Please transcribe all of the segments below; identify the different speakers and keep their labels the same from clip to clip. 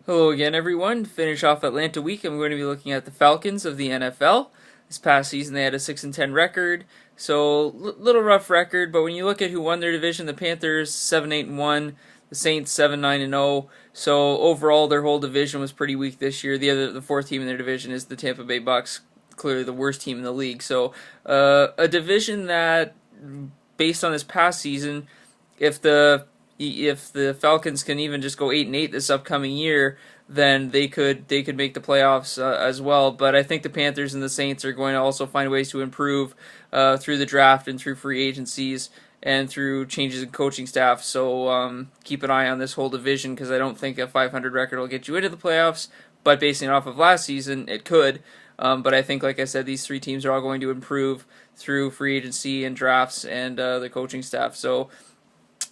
Speaker 1: Hello again, everyone. To finish off Atlanta week, I'm going to be looking at the Falcons of the NFL. This past season, they had a 6-10 record, so little rough record. But when you look at who won their division, the Panthers 7-8-1, the Saints 7-9-0. So overall, their whole division was pretty weak this year. The fourth team in their division is the Tampa Bay Bucks, clearly the worst team in the league. So a division that, based on this past season, if the Falcons can even just go 8-8 this upcoming year, then they could make the playoffs as well. But I think the Panthers and the Saints are going to also find ways to improve through the draft and through free agencies and through changes in coaching staff. So keep an eye on this whole division because I don't think a 500 record will get you into the playoffs. But basing it off of last season, it could. But I think, like I said, these three teams are all going to improve through free agency and drafts and the coaching staff. So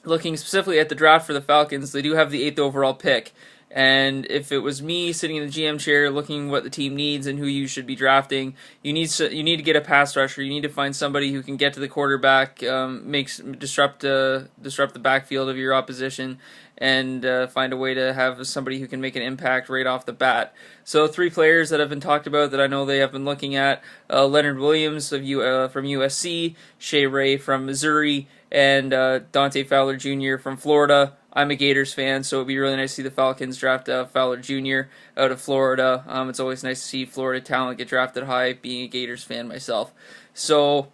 Speaker 1: looking specifically at the draft for the Falcons, they do have the 8th overall pick. And if it was me sitting in the GM chair looking what the team needs and who you should be drafting, you need to get a pass rusher. You need to find somebody who can get to the quarterback, disrupt the backfield of your opposition, and find a way to have somebody who can make an impact right off the bat. So three players that have been talked about that I know they have been looking at: Leonard Williams from USC, Shea Ray from Missouri, and Dante Fowler Jr. from Florida. I'm a Gators fan, so it'd be really nice to see the Falcons draft Fowler Jr. out of Florida. It's always nice to see Florida talent get drafted high, being a Gators fan myself. So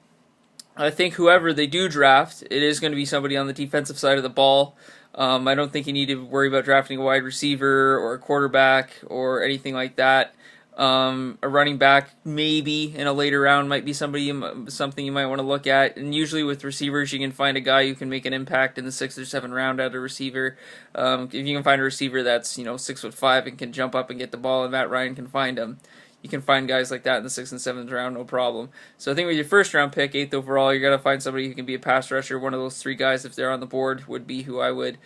Speaker 1: I think whoever they do draft, it is going to be somebody on the defensive side of the ball. I don't think you need to worry about drafting a wide receiver or a quarterback or anything like that. A running back, maybe in a later round, might be something you might want to look at. And usually with receivers, you can find a guy who can make an impact in the 6th or 7th round at a receiver. If you can find a receiver that's 6'5" and can jump up and get the ball, and Matt Ryan can find him, you can find guys like that in the 6th and 7th round, no problem. So I think with your first round pick, 8th overall, you got to find somebody who can be a pass rusher. One of those three guys, if they're on the board, would be who I would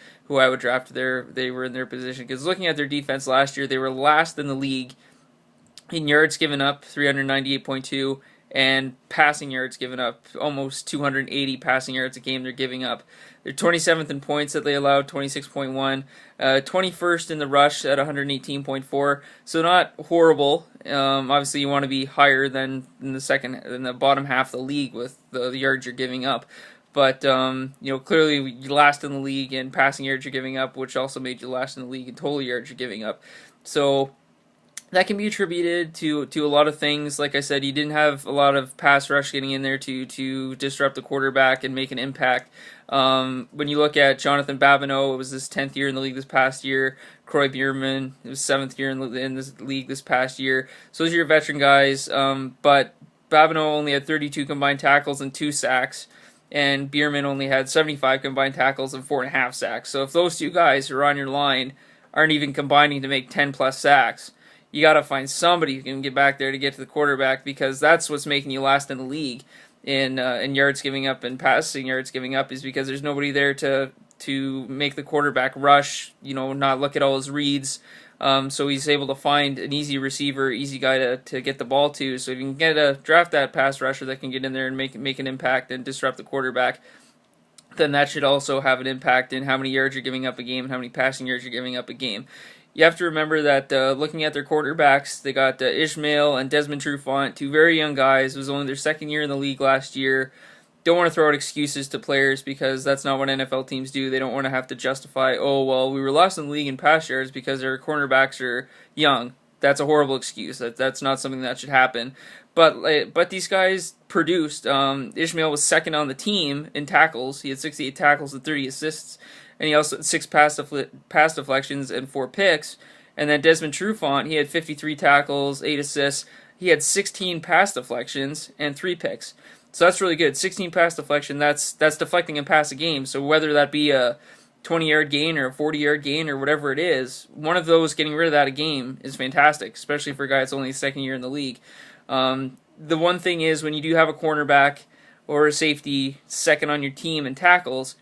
Speaker 1: draft. They were in their position, because looking at their defense last year, they were last in the league in yards given up, 398.2, and passing yards given up, almost 280 passing yards a game they're giving up. They're 27th in points that they allowed, 26.1, 21st in the rush at 118.4, so not horrible. Obviously, you want to be higher than in the bottom half of the league with the yards you're giving up. But clearly you last in the league in passing yards you're giving up, which also made you last in the league in total yards you're giving up. So that can be attributed to a lot of things. Like I said, you didn't have a lot of pass rush getting in there to disrupt the quarterback and make an impact. When you look at Jonathan Babineau, it was his 10th year in the league this past year. Croy Bierman, it was 7th year in this league this past year. So those are your veteran guys. But Babineau only had 32 combined tackles and 2 sacks. And Bierman only had 75 combined tackles and 4.5 sacks. So if those two guys who are on your line aren't even combining to make 10 plus sacks, you got to find somebody who can get back there to get to the quarterback, because that's what's making you last in the league in yards giving up and passing yards giving up, is because there's nobody there to make the quarterback rush, not look at all his reads. So he's able to find an easy receiver, easy guy to get the ball to. So if you can draft that pass rusher that can get in there and make an impact and disrupt the quarterback, then that should also have an impact in how many yards you're giving up a game and how many passing yards you're giving up a game. You have to remember that looking at their quarterbacks, they got Ishmael and Desmond Trufant, two very young guys. It was only their 2nd year in the league last year. Don't want to throw out excuses to players, because that's not what NFL teams do. They don't want to have to justify, oh, well, we were last in the league in pass yards because their cornerbacks are young. That's a horrible excuse. That's not something that should happen. But these guys produced. Ishmael was 2nd on the team in tackles. He had 68 tackles and 30 assists. And he also had 6 pass deflections and 4 picks. And then Desmond Trufant, he had 53 tackles, 8 assists. He had 16 pass deflections and 3 picks. So that's really good. 16 pass deflection, that's deflecting and pass a game. So whether that be a 20-yard gain or a 40-yard gain or whatever it is, one of those getting rid of that a game is fantastic, especially for a guy that's only his 2nd year in the league. The one thing is, when you do have a cornerback or a safety 2nd on your team in tackles,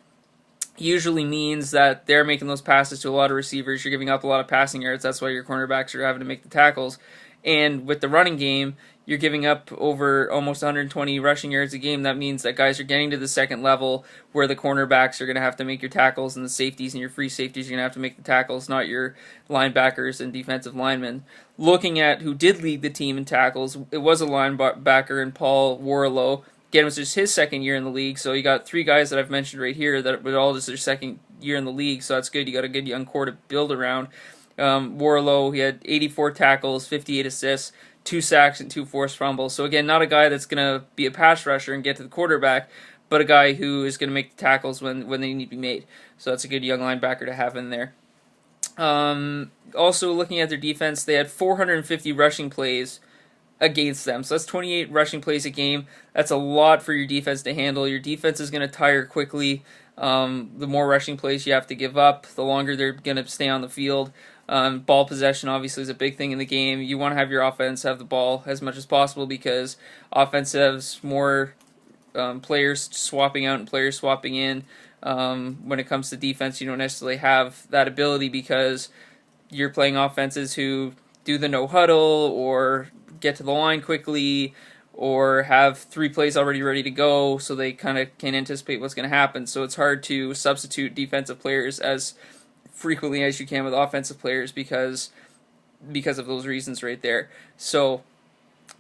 Speaker 1: usually means that they're making those passes to a lot of receivers. You're giving up a lot of passing yards. That's why your cornerbacks are having to make the tackles. And with the running game, you're giving up over almost 120 rushing yards a game. That means that guys are getting to the second level where the cornerbacks are going to have to make your tackles, and the safeties and your free safeties are going to have to make the tackles, not your linebackers and defensive linemen. Looking at who did lead the team in tackles, it was a linebacker in Paul Warlow. Again, it was just his second year in the league, so you got three guys that I've mentioned right here that were all just their second year in the league, so that's good. You got a good young core to build around. Warlow, he had 84 tackles, 58 assists, 2 sacks, and 2 forced fumbles. So again, not a guy that's going to be a pass rusher and get to the quarterback, but a guy who is going to make the tackles when they need to be made. So that's a good young linebacker to have in there. Also, looking at their defense, they had 450 rushing plays against them. So that's 28 rushing plays a game. That's a lot for your defense to handle. Your defense is going to tire quickly. The more rushing plays you have to give up, the longer they're going to stay on the field. Ball possession obviously is a big thing in the game. You want to have your offense have the ball as much as possible because offense has more players swapping out and players swapping in. When it comes to defense, you don't necessarily have that ability because you're playing offenses who do the no huddle or get to the line quickly or have 3 plays already ready to go, so they kind of can anticipate what's going to happen. So it's hard to substitute defensive players as frequently as you can with offensive players because of those reasons right there. So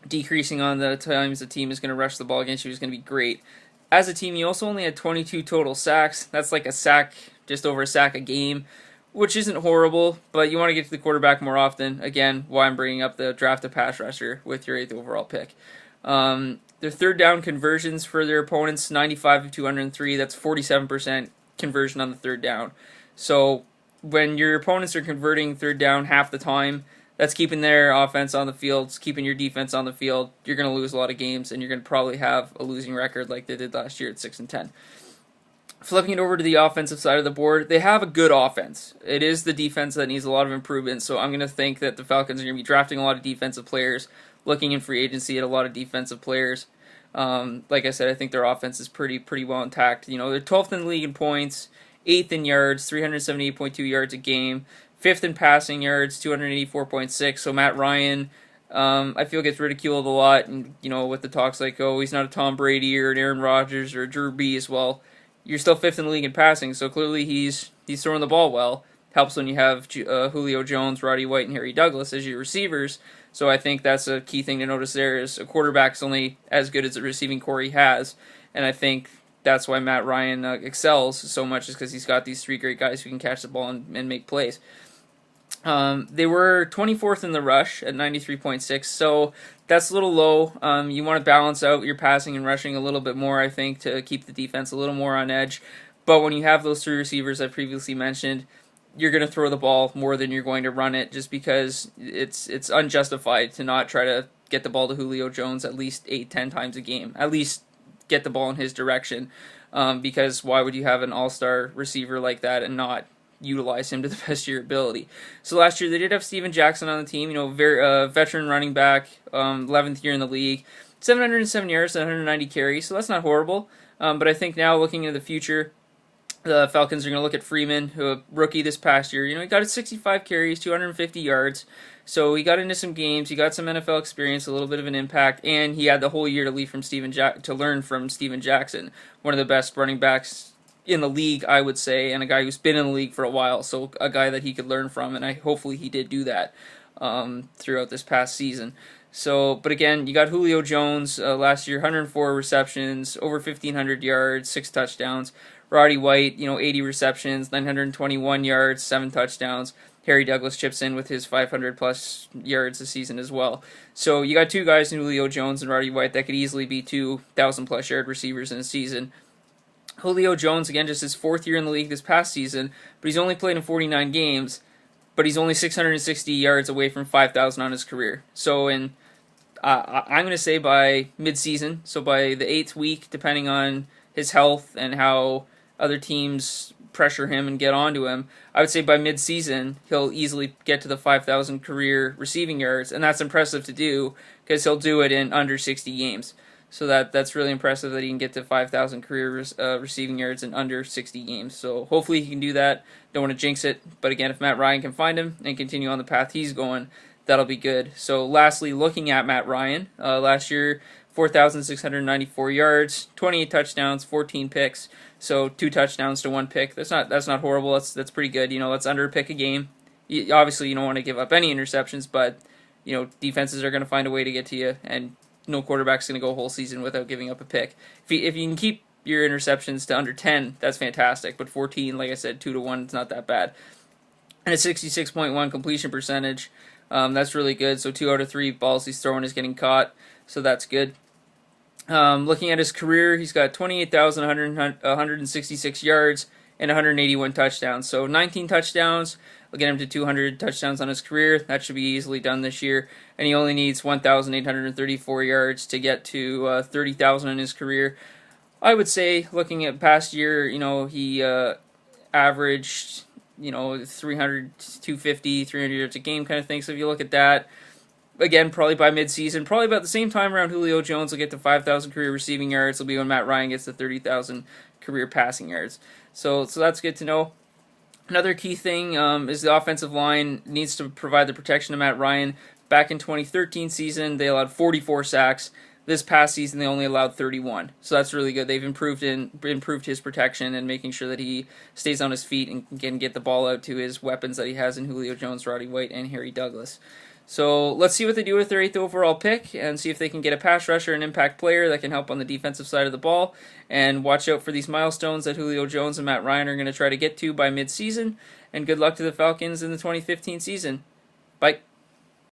Speaker 1: decreasing on the times the team is going to rush the ball against you is going to be great. As a team, you also only had 22 total sacks. That's like a sack, just over a sack a game, which isn't horrible, but you want to get to the quarterback more often. Again, why I'm bringing up the draft a pass rusher with your 8th overall pick. Their third down conversions for their opponents, 95 of 203. That's 47% conversion on the third down. So when your opponents are converting third down half the time, that's keeping their offense on the field, it's keeping your defense on the field. You're going to lose a lot of games, and you're going to probably have a losing record like they did last year at 6-10. Flipping it over to the offensive side of the board, they have a good offense. It is the defense that needs a lot of improvement, so I'm going to think that the Falcons are going to be drafting a lot of defensive players, looking in free agency at a lot of defensive players. Like I said, I think their offense is pretty well intact. You know, they're 12th in the league in points, 8th in yards, 378.2 yards a game, 5th in passing yards, 284.6. So Matt Ryan, I feel gets ridiculed a lot, and you know, with the talks like, oh, he's not a Tom Brady or an Aaron Rodgers or a Drew Brees. Well, you're still 5th in the league in passing, so clearly he's throwing the ball well. Helps when you have Julio Jones, Roddy White, and Harry Douglas as your receivers. So I think that's a key thing to notice there is a quarterback's only as good as the receiving core he has, and I think that's why Matt Ryan excels so much is because he's got these 3 great guys who can catch the ball and make plays. They were 24th in the rush at 93.6, so that's a little low. You want to balance out your passing and rushing a little bit more, I think, to keep the defense a little more on edge. But when you have those 3 receivers I previously mentioned, you're going to throw the ball more than you're going to run it just because it's unjustified to not try to get the ball to Julio Jones at least 8-10 times a game. At least get the ball in his direction because why would you have an all-star receiver like that and not utilize him to the best of your ability? So last year they did have Steven Jackson on the team, you know, very veteran running back, 11th year in the league, 707 yards, 190 carries, so that's not horrible. But I think now looking into the future, the Falcons are going to look at Freeman, who a rookie this past year. You know, he got 65 carries, 250 yards. So he got into some games, he got some NFL experience, a little bit of an impact, and he had the whole year to learn from Steven Jackson, one of the best running backs in the league, I would say, and a guy who's been in the league for a while. So a guy that he could learn from, and hopefully he did do that throughout this past season. So, but again, you got Julio Jones last year, 104 receptions, over 1,500 yards, 6 touchdowns. Roddy White, 80 receptions, 921 yards, 7 touchdowns. Harry Douglas chips in with his 500-plus yards this season as well. So you got 2 guys in Julio Jones and Roddy White that could easily be 2,000-plus yard receivers in a season. Julio Jones, again, just his 4th year in the league this past season, but he's only played in 49 games, but he's only 660 yards away from 5,000 on his career. So I'm going to say by mid-season, so by the 8th week, depending on his health and how other teams pressure him and get onto him, I would say by mid-season he'll easily get to the 5,000 career receiving yards, and that's impressive to do because he'll do it in under 60 games. So that's really impressive that he can get to 5,000 career receiving yards in under 60 games. So hopefully he can do that. Don't want to jinx it, but again, if Matt Ryan can find him and continue on the path he's going, that'll be good. So lastly, looking at Matt Ryan, last year 4,694 yards, 28 touchdowns, 14 picks. So 2 touchdowns to 1 pick. That's not horrible. That's pretty good. Let's under a pick a game. Obviously, you don't want to give up any interceptions, but defenses are going to find a way to get to you, and no quarterback's going to go a whole season without giving up a pick. If you can keep your interceptions to under 10, that's fantastic. But 14, like I said, 2 to 1, it's not that bad. And a 66.1 completion percentage. That's really good. So 2 out of 3 balls he's throwing is getting caught. So that's good. Looking at his career, he's got 28,166 yards and 181 touchdowns. So 19 touchdowns will get him to 200 touchdowns on his career. That should be easily done this year. And he only needs 1,834 yards to get to 30,000 in his career. I would say, looking at past year, he averaged 300, 250, 300 yards a game kind of thing. So if you look at that, again, probably by midseason, probably about the same time around Julio Jones will get to 5,000 career receiving yards. It'll be when Matt Ryan gets to 30,000 career passing yards. So that's good to know. Another key thing is the offensive line needs to provide the protection to Matt Ryan. Back in 2013 season, they allowed 44 sacks. This past season, they only allowed 31. So that's really good. They've improved his protection and making sure that he stays on his feet and can get the ball out to his weapons that he has in Julio Jones, Roddy White, and Harry Douglas. So let's see what they do with their 8th overall pick and see if they can get a pass rusher, an impact player that can help on the defensive side of the ball. And watch out for these milestones that Julio Jones and Matt Ryan are going to try to get to by midseason. And good luck to the Falcons in the 2015 season. Bye.